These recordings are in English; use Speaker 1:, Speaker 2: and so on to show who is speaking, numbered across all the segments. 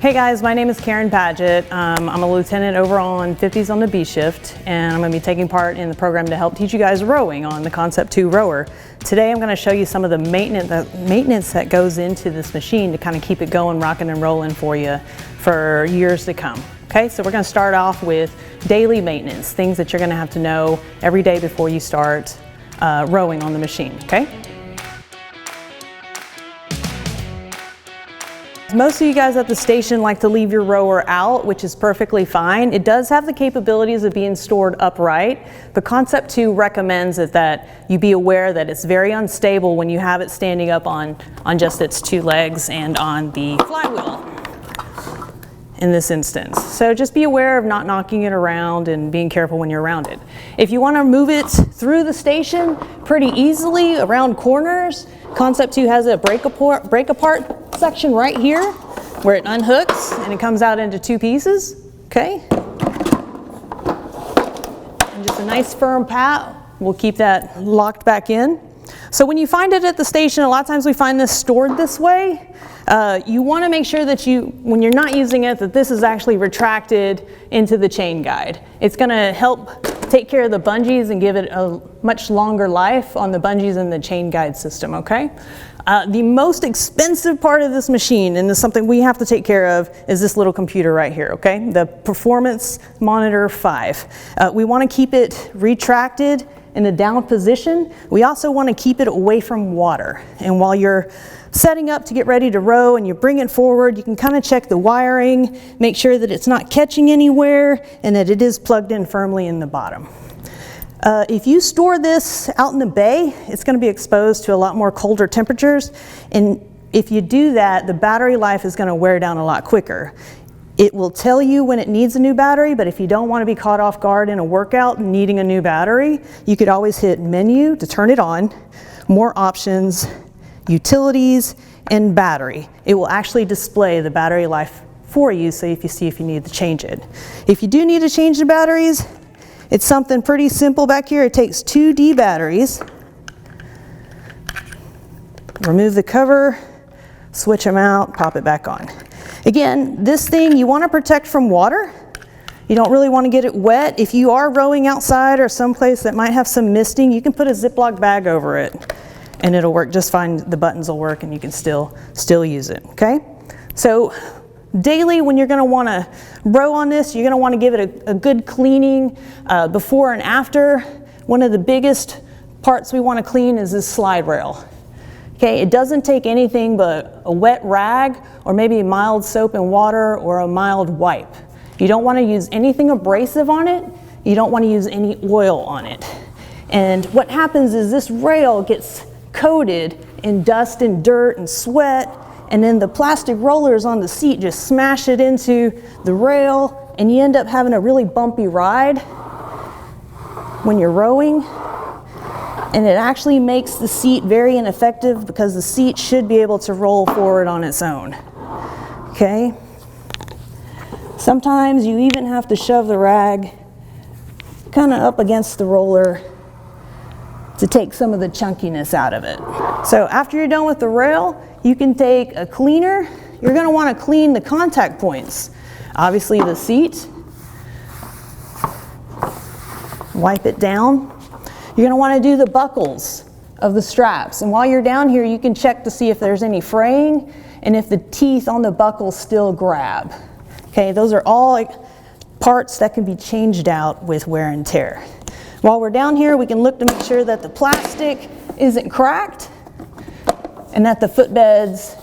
Speaker 1: Hey guys, my name is Karen Padgett. I'm a lieutenant over on 50s on the B shift, and I'm going to be taking part in the program to help teach you guys rowing on the Concept 2 rower. Today I'm going to show you some of the maintenance that goes into this machine to kind of keep it going, rocking and rolling for you for years to come. Okay, so we're going to start off with daily maintenance, things that you're going to have to know every day before you start rowing on the machine. Okay. Most of you guys at the station like to leave your rower out, which is perfectly fine. It does have the capabilities of being stored upright. The Concept 2 recommends that you be aware that it's very unstable when you have it standing up on just its two legs and on the flywheel in this instance. So just be aware of not knocking it around and being careful when you're around it. If you want to move it through the station pretty easily around corners, Concept 2 has a break apart section right here where it unhooks and it comes out into two pieces. Okay, and just a nice firm pat will keep that locked back in. So when you find it at the station, a lot of times we find this stored this way. You want to make sure that when you're not using it, that this is actually retracted into the chain guide. It's going to help take care of the bungees and give it a much longer life on the bungees and the chain guide system, okay? The most expensive part of this machine, and this is something we have to take care of, is this little computer right here, okay? The Performance Monitor 5. We want to keep it retracted in a down position. We also want to keep it away from water. And while you're setting up to get ready to row and you bring it forward, you can kind of check the wiring, make sure that it's not catching anywhere and that it is plugged in firmly in the bottom. If you store this out in the bay, it's going to be exposed to a lot more colder temperatures, and if you do that, the battery life is going to wear down a lot quicker. It will tell you when it needs a new battery, but if you don't want to be caught off guard in a workout needing a new battery, you could always hit Menu to turn it on, More Options, Utilities, and Battery. It will actually display the battery life for you, so if you need to change it. If you do need to change the batteries, it's something pretty simple back here. It takes 2 D batteries. Remove the cover, switch them out, pop it back on. Again, this thing you want to protect from water. You don't really want to get it wet. If you are rowing outside or someplace that might have some misting, you can put a Ziploc bag over it and it'll work just fine. The buttons will work and you can still use it, okay? So daily, when you're going to want to row on this, you're going to want to give it a good cleaning before and after. One of the biggest parts we want to clean is this slide rail. Okay, it doesn't take anything but a wet rag or maybe mild soap and water or a mild wipe. You don't want to use anything abrasive on it. You don't want to use any oil on it. And what happens is this rail gets coated in dust and dirt and sweat, and then the plastic rollers on the seat just smash it into the rail, and you end up having a really bumpy ride when you're rowing. And it actually makes the seat very ineffective because the seat should be able to roll forward on its own. Okay? Sometimes you even have to shove the rag kind of up against the roller to take some of the chunkiness out of it. So after you're done with the rail, you can take a cleaner. You're going to want to clean the contact points. Obviously the seat. Wipe it down. You're going to want to do the buckles of the straps. And while you're down here, you can check to see if there's any fraying and if the teeth on the buckle still grab. Okay, those are all parts that can be changed out with wear and tear. While we're down here, we can look to make sure that the plastic isn't cracked and that the footbeds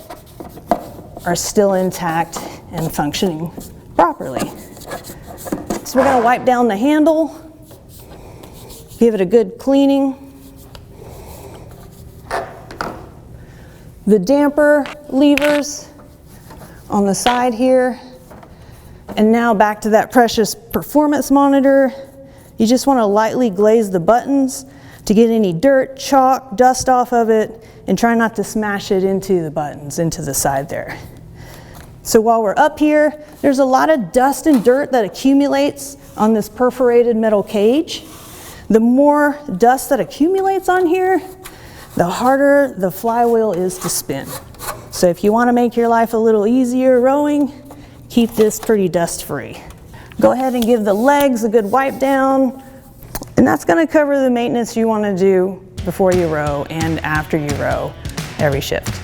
Speaker 1: are still intact and functioning properly. So we're going to wipe down the handle. Give it a good cleaning. The damper levers on the side here. And now back to that precious performance monitor. You just want to lightly glaze the buttons to get any dirt, chalk, dust off of it, and try not to smash it into the buttons, into the side there. So while we're up here, there's a lot of dust and dirt that accumulates on this perforated metal cage. The more dust that accumulates on here, the harder the flywheel is to spin. So if you want to make your life a little easier rowing, keep this pretty dust free. Go ahead and give the legs a good wipe down, and that's going to cover the maintenance you want to do before you row and after you row every shift.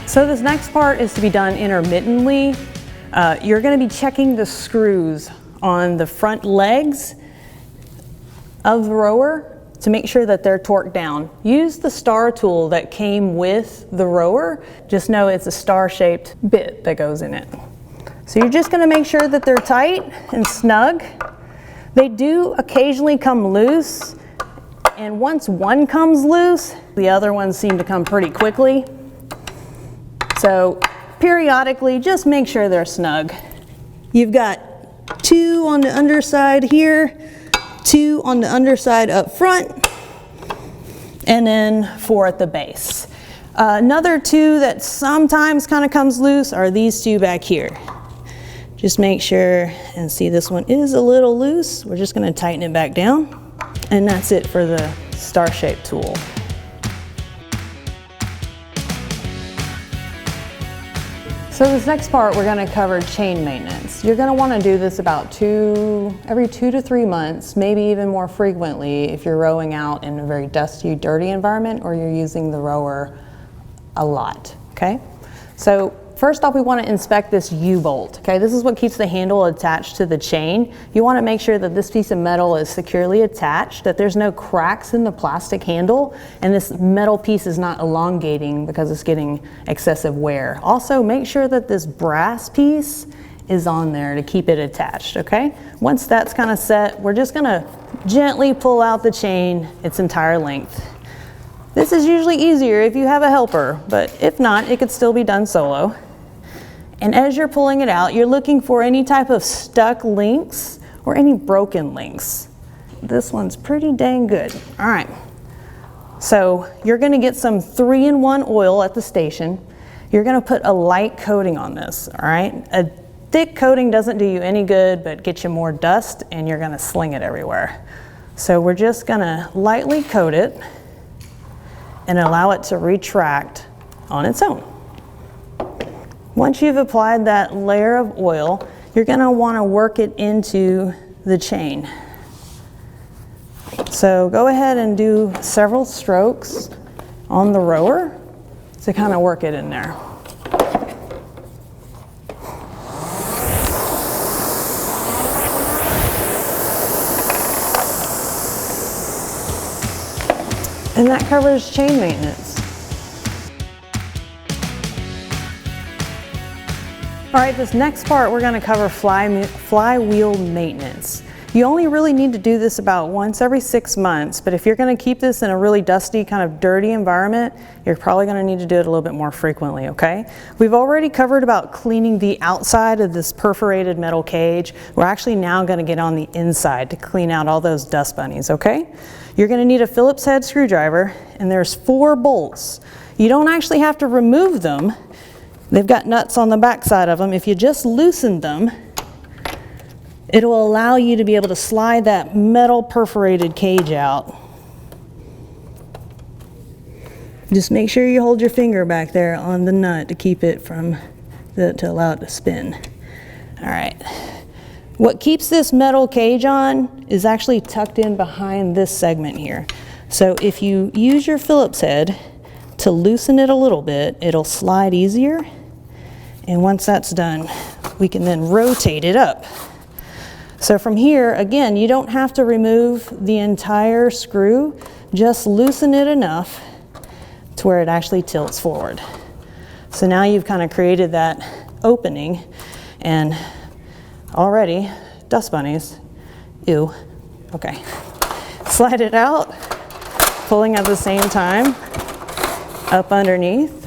Speaker 1: So this next part is to be done intermittently. You're going to be checking the screws on the front legs of the rower to make sure that they're torqued down. Use the star tool that came with the rower. Just know it's a star-shaped bit that goes in it. So you're just gonna make sure that they're tight and snug. They do occasionally come loose, and once one comes loose, the other ones seem to come pretty quickly. So periodically, just make sure they're snug. You've got 2 on the underside here, 2 on the underside up front, and then 4 at the base. Another 2 that sometimes kind of comes loose are these 2 back here. Just make sure, and see this one is a little loose. We're just going to tighten it back down, and that's it for the star-shaped tool. So this next part, we're going to cover chain maintenance. You're going to want to do this about every 2 to 3 months, maybe even more frequently if you're rowing out in a very dusty, dirty environment, or you're using the rower a lot, okay? So first off, we want to inspect this U-bolt, okay? This is what keeps the handle attached to the chain. You want to make sure that this piece of metal is securely attached, that there's no cracks in the plastic handle, and this metal piece is not elongating because it's getting excessive wear. Also, make sure that this brass piece is on there to keep it attached, okay? Once that's kind of set, we're just going to gently pull out the chain its entire length. This is usually easier if you have a helper, but if not, it could still be done solo. And as you're pulling it out, you're looking for any type of stuck links or any broken links. This one's pretty dang good. All right, so you're gonna get some 3-in-1 oil at the station. You're gonna put a light coating on this, all right? A thick coating doesn't do you any good, but gets you more dust, and you're gonna sling it everywhere. So we're just gonna lightly coat it and allow it to retract on its own. Once you've applied that layer of oil, you're going to want to work it into the chain. So go ahead and do several strokes on the rower to kind of work it in there. And that covers chain maintenance. All right, this next part we're going to cover flywheel maintenance. You only really need to do this about once every 6 months, but if you're going to keep this in a really dusty, kind of dirty environment, you're probably going to need to do it a little bit more frequently, okay? We've already covered about cleaning the outside of this perforated metal cage. We're actually now going to get on the inside to clean out all those dust bunnies, okay? You're going to need a Phillips head screwdriver, and there's 4 bolts. You don't actually have to remove them. They've got nuts on the back side of them. If you just loosen them, it will allow you to be able to slide that metal perforated cage out. Just make sure you hold your finger back there on the nut to keep it from, to allow it to spin. All right. What keeps this metal cage on is actually tucked in behind this segment here. So if you use your Phillips head to loosen it a little bit, it'll slide easier. And once that's done, we can then rotate it up. So from here, again, you don't have to remove the entire screw, just loosen it enough to where it actually tilts forward. So now you've kind of created that opening, and already, dust bunnies, ew, okay. Slide it out, pulling at the same time, up underneath.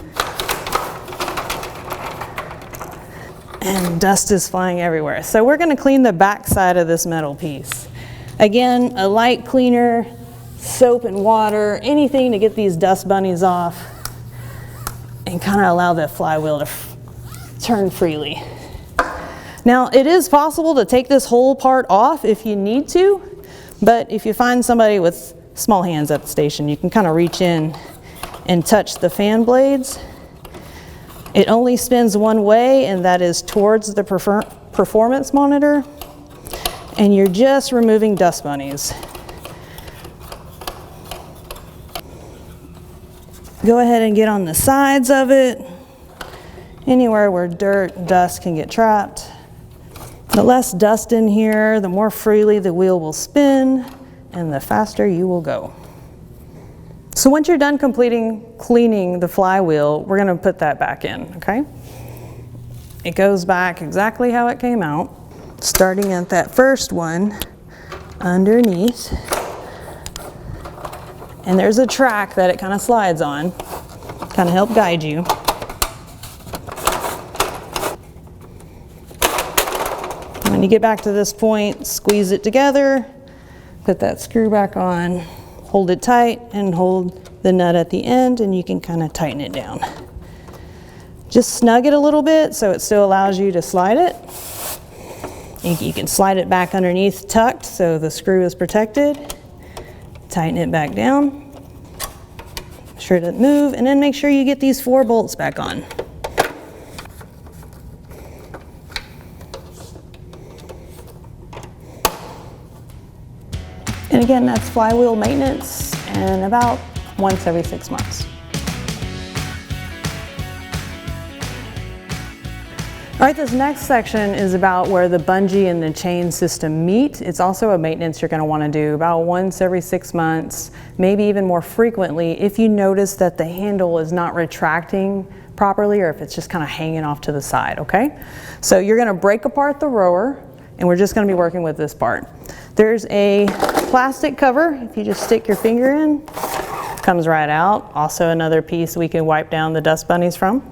Speaker 1: And dust is flying everywhere. So we're going to clean the back side of this metal piece. Again, a light cleaner, soap and water, anything to get these dust bunnies off and kind of allow that flywheel to turn freely. Now, it is possible to take this whole part off if you need to, but if you find somebody with small hands at the station, you can kind of reach in and touch the fan blades It only spins one way, and that is towards the performance monitor, and you're just removing dust bunnies. Go ahead and get on the sides of it, anywhere where dirt and dust can get trapped. The less dust in here, the more freely the wheel will spin, and the faster you will go. So once you're done cleaning the flywheel, we're going to put that back in, okay? It goes back exactly how it came out, starting at that first one underneath. And there's a track that it kind of slides on, kind of help guide you. When you get back to this point, squeeze it together, put that screw back on, hold it tight, and hold the nut at the end, and you can kind of tighten it down. Just snug it a little bit so it still allows you to slide it. You can slide it back underneath tucked so the screw is protected. Tighten it back down. Make sure it doesn't move, and then make sure you get these 4 bolts back on. And again, that's flywheel maintenance, and about once every 6 months. All right, this next section is about where the bungee and the chain system meet. It's also a maintenance you're going to want to do about once every 6 months, maybe even more frequently if you notice that the handle is not retracting properly or if it's just kind of hanging off to the side, okay? So you're going to break apart the rower, and we're just going to be working with this part. There's a plastic cover. If you just stick your finger in, comes right out. Also another piece we can wipe down the dust bunnies from.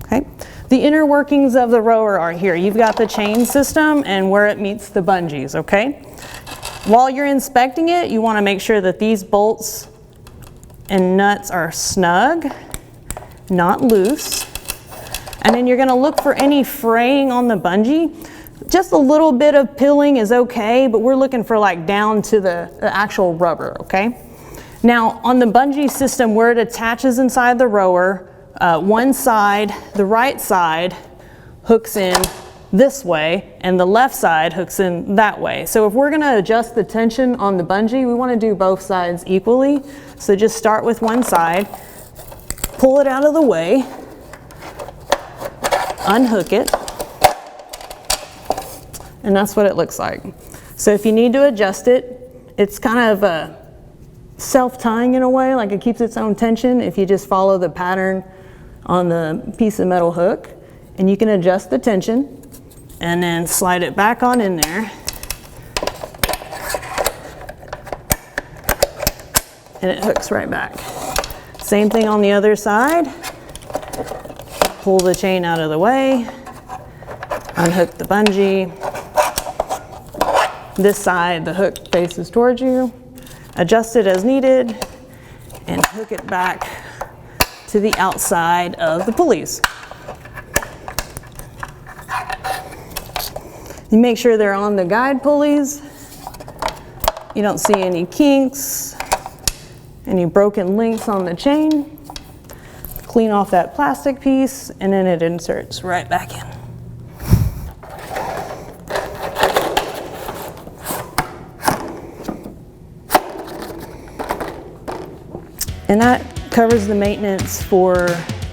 Speaker 1: Okay. The inner workings of the rower are here. You've got the chain system and where it meets the bungees, okay? While you're inspecting it, you want to make sure that these bolts and nuts are snug, not loose. And then you're going to look for any fraying on the bungee. Just a little bit of pilling is okay, but we're looking for like down to the actual rubber, okay? Now on the bungee system, where it attaches inside the rower, one side, the right side, hooks in this way, and the left side hooks in that way. So if we're gonna adjust the tension on the bungee, we wanna do both sides equally. So just start with one side, pull it out of the way, unhook it, and that's what it looks like. So if you need to adjust it, it's kind of self-tying in a way, like it keeps its own tension if you just follow the pattern on the piece of metal hook. And you can adjust the tension and then slide it back on in there. And it hooks right back. Same thing on the other side. Pull the chain out of the way, unhook the bungee. This side, the hook faces towards you. Adjust it as needed and hook it back to the outside of the pulleys. You make sure they're on the guide pulleys. You don't see any kinks, any broken links on the chain. Clean off that plastic piece, and then it inserts right back in. And that covers the maintenance for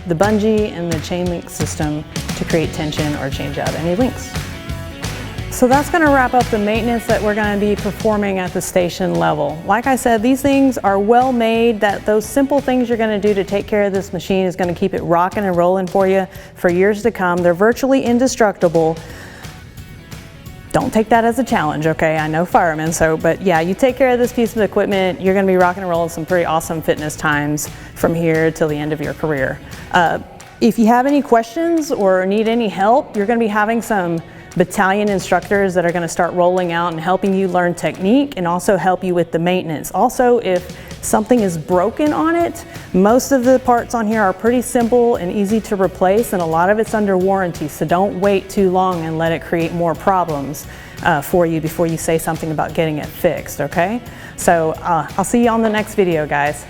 Speaker 1: the bungee and the chain link system to create tension or change out any links. So that's going to wrap up the maintenance that we're going to be performing at the station level. Like I said, these things are well made, that those simple things you're going to do to take care of this machine is going to keep it rocking and rolling for you for years to come. They're virtually indestructible. Don't take that as a challenge, okay? I know firemen, but yeah, you take care of this piece of equipment, you're gonna be rocking and rolling some pretty awesome fitness times from here till the end of your career. If you have any questions or need any help, you're gonna be having some battalion instructors that are gonna start rolling out and helping you learn technique and also help you with the maintenance. Also, if something is broken on it, most of the parts on here are pretty simple and easy to replace, and a lot of it's under warranty, so don't wait too long and let it create more problems for you before you say something about getting it fixed, okay? So I'll see you on the next video, guys.